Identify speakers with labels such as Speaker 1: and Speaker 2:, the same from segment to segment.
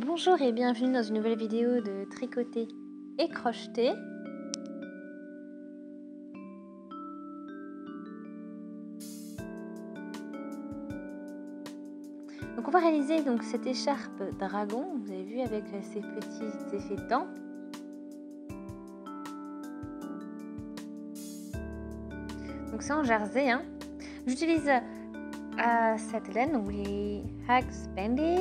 Speaker 1: Bonjour et bienvenue dans une nouvelle vidéo de tricoter et crocheter. Donc on va réaliser donc cette écharpe dragon, vous avez vu avec ces petits effets de dents. Donc c'est en jersey, hein. J'utilise cette laine, donc les Hags Bendy.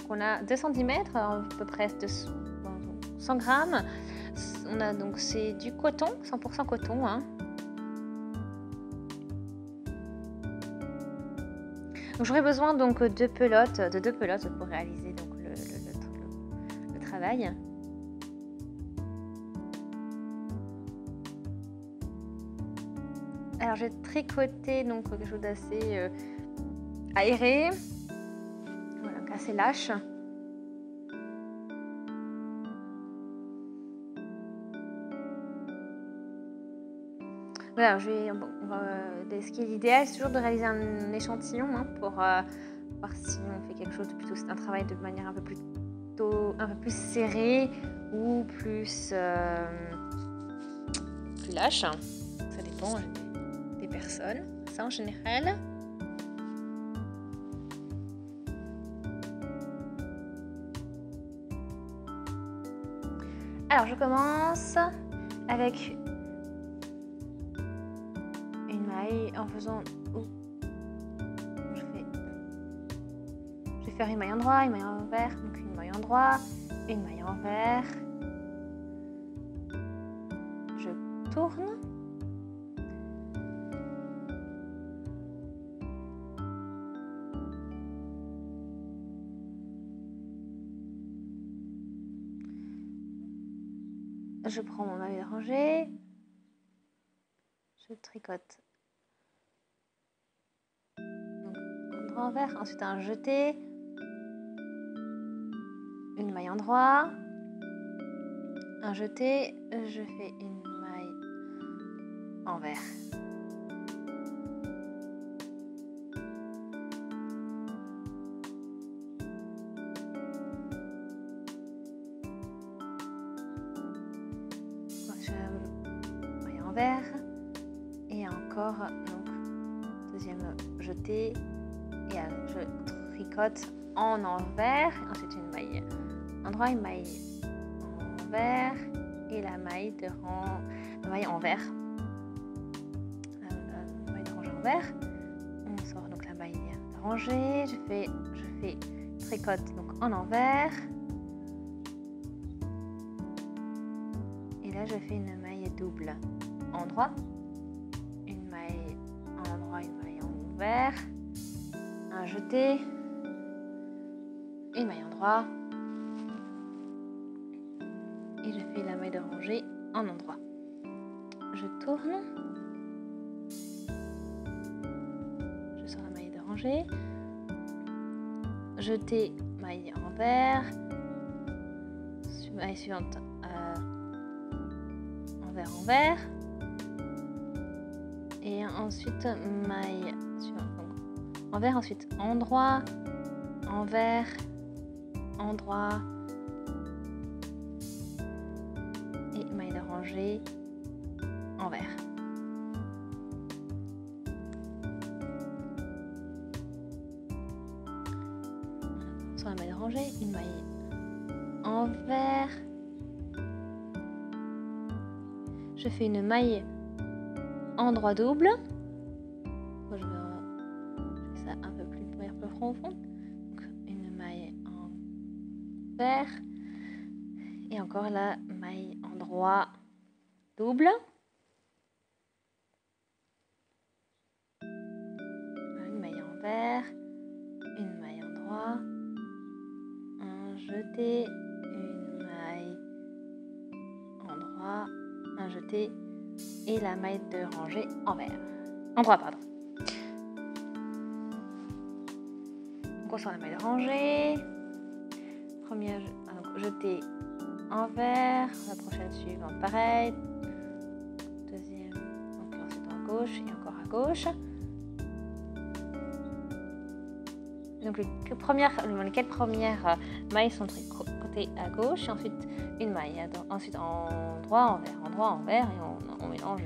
Speaker 1: On a 2 cm, à peu près 100 grammes. On a donc c'est du coton, 100% coton, hein. Donc j'aurai besoin donc de deux pelotes pour réaliser donc le travail. Alors j'ai tricoté donc quelque chose d'assez aéré, voilà, donc assez lâche. Voilà, ce qui est l'idéal, c'est toujours de réaliser un échantillon, hein, pour voir si on fait quelque chose de plutôt un travail de manière un peu plus serré ou plus lâche. Ça dépend des personnes, ça en général. Alors je commence avec une maille en faisant je vais faire une maille endroit, une maille envers, donc une maille endroit, une maille envers. Je tourne. Je prends mon maille de rangée. Je tricote donc endroit envers, ensuite un jeté, une maille endroit, un jeté, je fais une maille envers. Maille envers et encore donc deuxième jeté et je tricote en envers, ensuite une maille endroit, une maille envers et la maille de maille envers, maille de rangée envers. On sort donc la maille de rangée, je fais tricote donc en envers et là je fais une maille double endroit, une maille en endroit, une maille envers, un jeté, une maille endroit et je fais la maille de rangée en endroit. Je tourne, je sors la maille de rangée, jeté, maille envers, maille suivante envers et ensuite maille suivante donc envers, ensuite endroit, envers, endroit et maille de rangée envers. Sur la maille de rangée, une maille envers, je fais une maille endroit double. Moi, je fais ça un peu plus profond au fond. Donc une maille envers et encore la maille endroit double. Une maille envers, une maille endroit, un jeté, une maille endroit, un jeté et la maille de rangée endroit, pardon. Donc on sort la maille de rangée, première donc jeté envers, la prochaine suivante pareil, deuxième, donc ensuite à gauche et encore à gauche. Donc les 4 premières mailles sont tricotées à gauche, et ensuite une maille, ensuite endroit, envers, et on mélange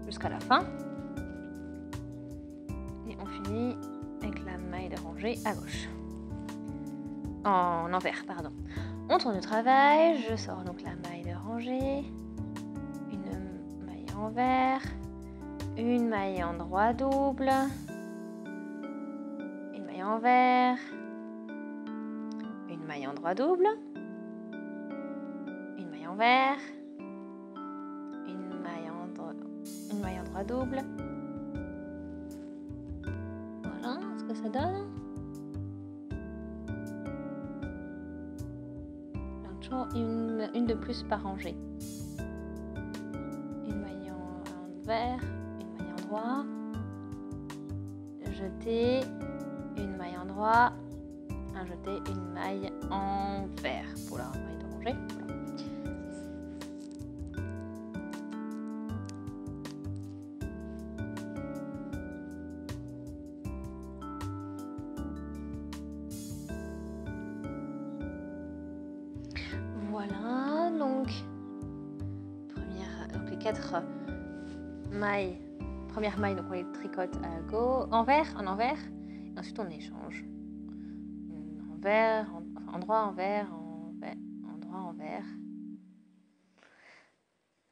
Speaker 1: jusqu'à la fin. Et on finit avec la maille de rangée à gauche. En envers, pardon. On tourne le travail, je sors donc la maille de rangée, une maille envers, une maille en droit double, une maille envers, une maille en droit double, une maille envers, une maille en droit double. Voilà ce que ça donne. Une de plus par rangée. Une maille envers, une maille en droit, jeter, une maille en droit, un jeté, une maille envers pour la maille de rangée. Voilà, donc les 4 mailles, première maille, donc on les tricote à gauche, en envers, et ensuite on échange. Endroit, envers, endroit, envers.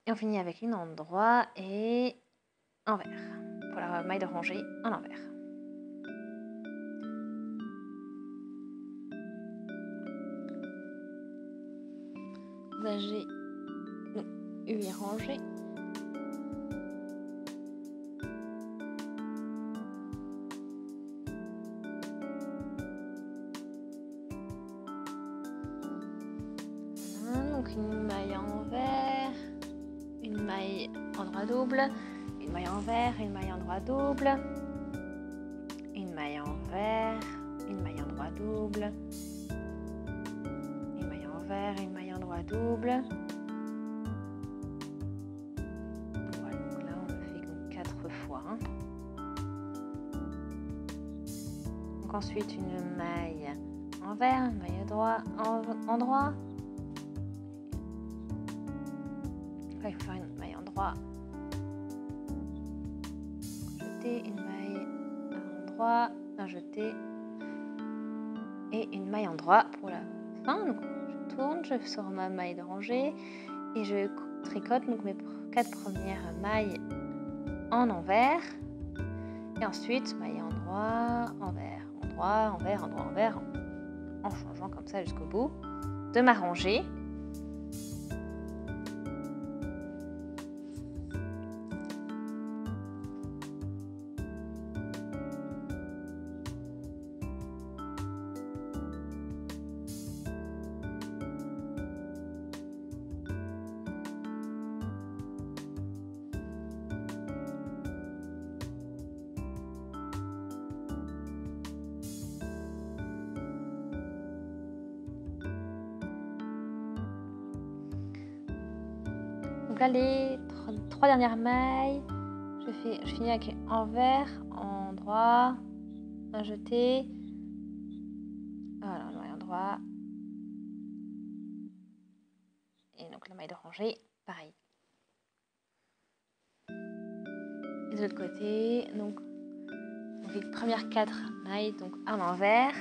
Speaker 1: Et on finit avec une endroit et envers pour la maille de rangée en envers. Là, j'ai 8 rangées. Voilà, donc une maille envers, une maille en droit double, une maille envers, une maille en droit double, une maille envers, une maille en droit double, une maille envers, une maille en droit double. Voilà, donc là on le fait 4 fois. Donc ensuite une maille envers, une maille en droit. Là, il faut faire une maille en droit. Jeter, une maille en droit, un jeté et une maille en droit pour la fin. Donc je tourne, je sors ma maille de rangée et je tricote donc mes 4 premières mailles en envers. Et ensuite maille en droit, envers, endroit, envers, endroit, envers, en changeant comme ça jusqu'au bout de ma rangée. Donc là, les 3 dernières mailles, je finis avec envers, en droit, un jeté, voilà, une maille en droit, et donc la maille de rangée, pareil. Et de l'autre côté, donc on fait les premières 4 mailles donc à l'envers,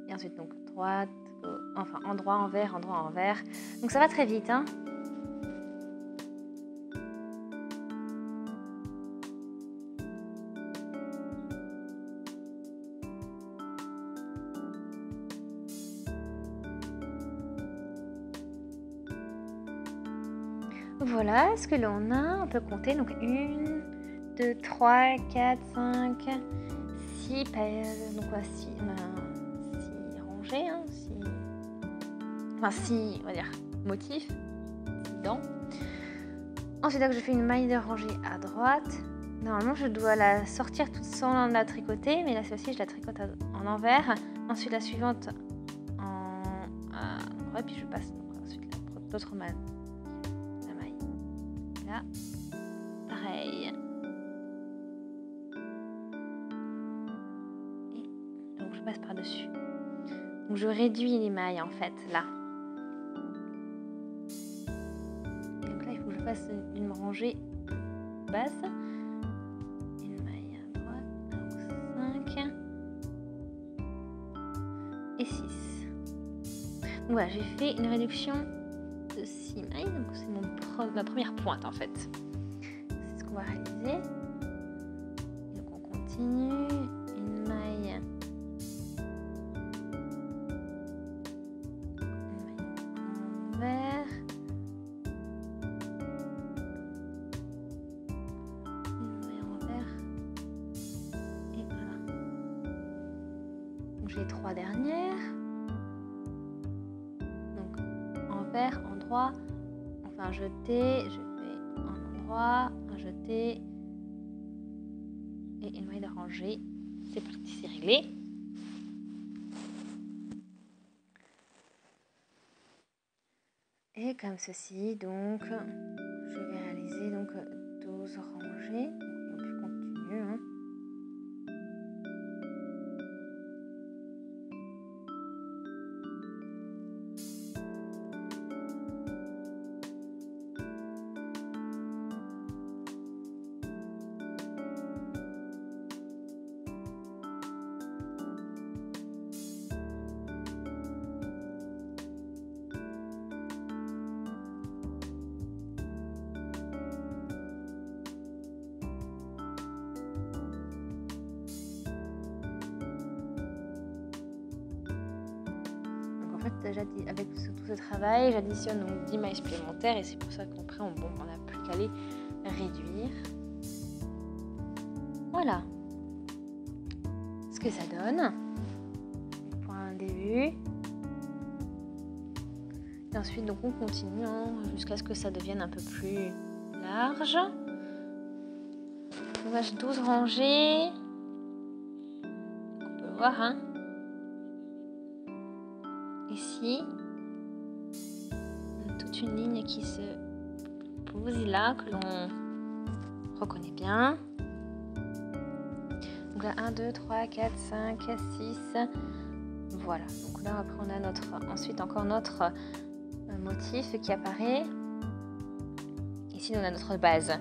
Speaker 1: et ensuite donc droite, enfin endroit, envers, endroit, envers. Donc ça va très vite, hein. Voilà ce que l'on a. On peut compter donc 1, 2, 3, 4, 5, 6 donc on a 6 rangées, hein, 6 on va dire motifs, 6 dents. Ensuite donc, je fais une maille de rangée à droite. Normalement je dois la sortir toute sans la tricoter, mais là celle-ci je la tricote en envers. Ensuite la suivante en droit, puis je passe ensuite l'autre maille. Là, pareil. passe par-dessus. Donc je réduis les mailles en fait, là. Et donc là, il faut que je fasse une rangée basse. Une maille à droite, donc 5 et 6. Donc voilà, j'ai fait une réduction de 6 mailles, donc c'est ma première pointe en fait. C'est ce qu'on va réaliser. Donc on continue, une maille envers, une maille envers, et voilà. Donc j'ai les 3 dernières. Envers, endroit, on fait un jeté, je fais un endroit, un jeté et une maille de rangée. C'est parti, c'est réglé. Et comme ceci, donc, je vais réaliser donc 12 rangées. Donc, je continue. Hein. Avec tout ce travail, j'additionne donc 10 mailles supplémentaires et c'est pour ça qu'après on n'a plus qu'à les réduire. Voilà ce que ça donne pour un début. Et ensuite donc on continue jusqu'à ce que ça devienne un peu plus large. Donc là j'ai 12 rangées. On peut voir hein. Ici, toute une ligne qui se pose là, que l'on reconnaît bien. Donc là, 1, 2, 3, 4, 5, 6. Voilà. Donc là, après, on a ensuite encore notre motif qui apparaît. Ici, on a notre base.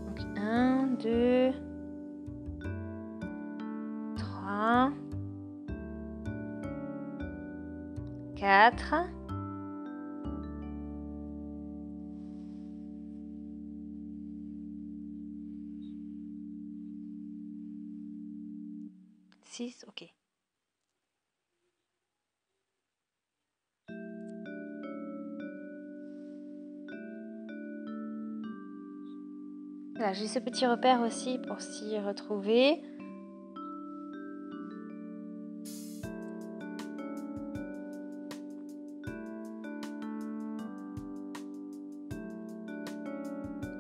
Speaker 1: Donc 1, 2, 3, 4. 6, ok. Voilà, j'ai ce petit repère aussi pour s'y retrouver.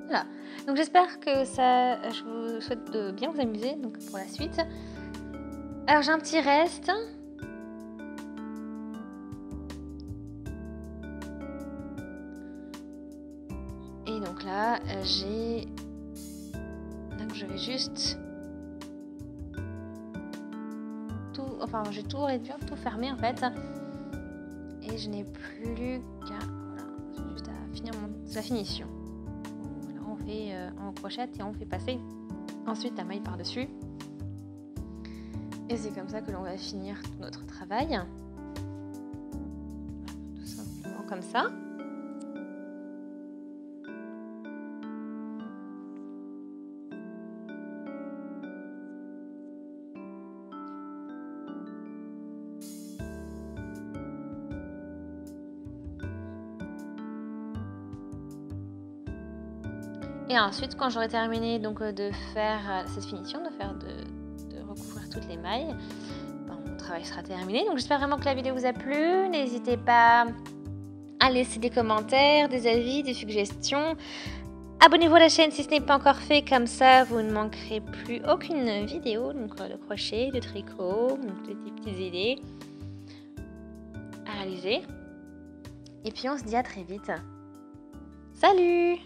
Speaker 1: Voilà, donc j'espère que ça, je vous souhaite de bien vous amuser donc pour la suite. Alors j'ai un petit reste. Et donc là, je vais juste tout, enfin j'ai tout réduit, tout fermé en fait. Et je n'ai plus qu'à, voilà, juste à finir sa finition. Voilà, on fait en crochette et on fait passer ensuite la maille par-dessus. Et c'est comme ça que l'on va finir tout notre travail. Tout simplement comme ça. Et ensuite, quand j'aurai terminé donc de faire cette finition, de recouvrir toutes les mailles, mon travail sera terminé. Donc j'espère vraiment que la vidéo vous a plu. N'hésitez pas à laisser des commentaires, des avis, des suggestions. Abonnez-vous à la chaîne si ce n'est pas encore fait, comme ça vous ne manquerez plus aucune vidéo donc, de crochet, de tricot, donc des petites idées à réaliser. Et puis on se dit à très vite. Salut!